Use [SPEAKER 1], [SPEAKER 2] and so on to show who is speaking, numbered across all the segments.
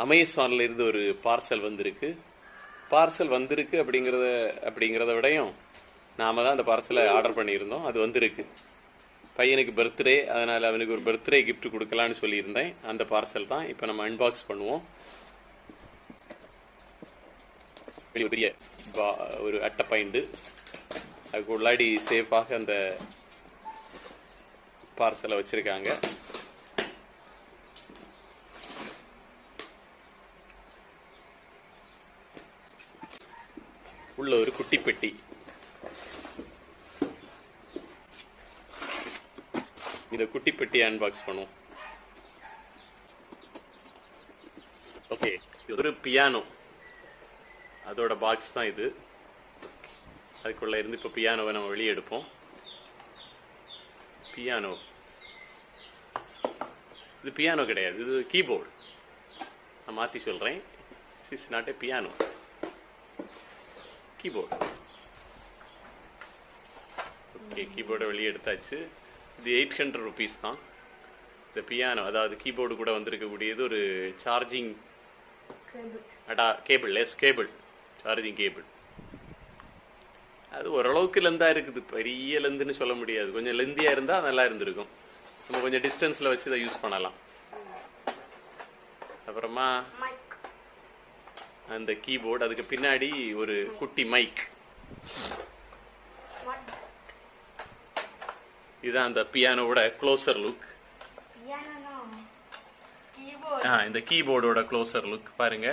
[SPEAKER 1] அமேசான்ல இருந்து ஒரு பார்சல் வந்திருக்கு. பார்சல் வந்திருக்கு அப்படிங்கிறத விடையும் நாம தான் அந்த பார்சலை ஆர்டர் பண்ணியிருந்தோம். அது வந்திருக்கு. பையனுக்கு பர்த்டே, அதனால அவனுக்கு ஒரு பர்த்டே கிஃப்ட் கொடுக்கலான்னு சொல்லியிருந்தேன். அந்த பார்சல் தான் இப்போ நம்ம அன்பாக்ஸ் பண்ணுவோம். பெரிய ஒரு அட்டை பாயிண்ட், அதுக்கு உள்ளாடி சேஃபாக அந்த பார்சலை வச்சிருக்காங்க. உள்ள ஒரு குட்டி பெட்டி. இந்த குட்டி பெட்டியை அன்பாக்ஸ் பண்ணுவோம். ஓகே, இது ஒரு பியானோ, அதோட பாக்ஸ் தான் இது. அதுக்குள்ள இருந்து இப்போ பியானோவை நம்ம வெளியே எடுப்போம். பியானோ, இது பியானோ கிடையாது, இது கீபோர்டு. நான் மாற்றி சொல்கிறேன். This is not a piano, keyboard. Okay, கீபோர்டை வெளியே எடுத்தாச்சு. இது 800 rupees தான். இந்த பியானோ, அதாவது கீபோர்டு கூட வந்திருக்கக்கூடியது ஒரு charging cable, cable, charging cable. அது ஓரளவுக்கு லெந்தாக இருக்குது, பெரிய லெந்துன்னு சொல்ல முடியாது. கொஞ்சம் லெந்தியாக இருந்தால் நல்லா இருந்திருக்கும். நம்ம கொஞ்சம் டிஸ்டன்ஸில் வச்சு இதை யூஸ் பண்ணலாம். அப்புறமா அந்த கீபோர்டு, அதுக்கு பின்னாடி ஒரு குட்டி மைக். இதுதான் அந்த பியானோட க்ளோசர் லுக். இந்த கீபோர்டோட க்ளோசர் லுக் பாருங்க.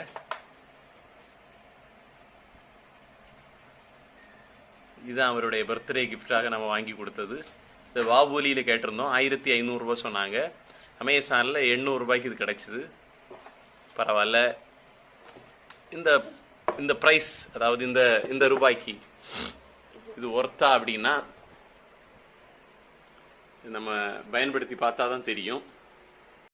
[SPEAKER 1] இதுதான் அவருடைய பர்த்டே கிஃப்டாக நம்ம வாங்கி கொடுத்தது. இந்த வாபூலியில் கேட்டிருந்தோம், 1500 ரூபாய் சொன்னாங்க. அமேசானில் 800 ரூபாய்க்கு இது கிடைச்சிது. பரவாயில்ல. இந்த ப்ரைஸ், அதாவது இந்த ரூபாய்க்கு இது ஒர்த்தா அப்படின்னா நம்ம பயன்படுத்தி பார்த்தா தான் தெரியும்.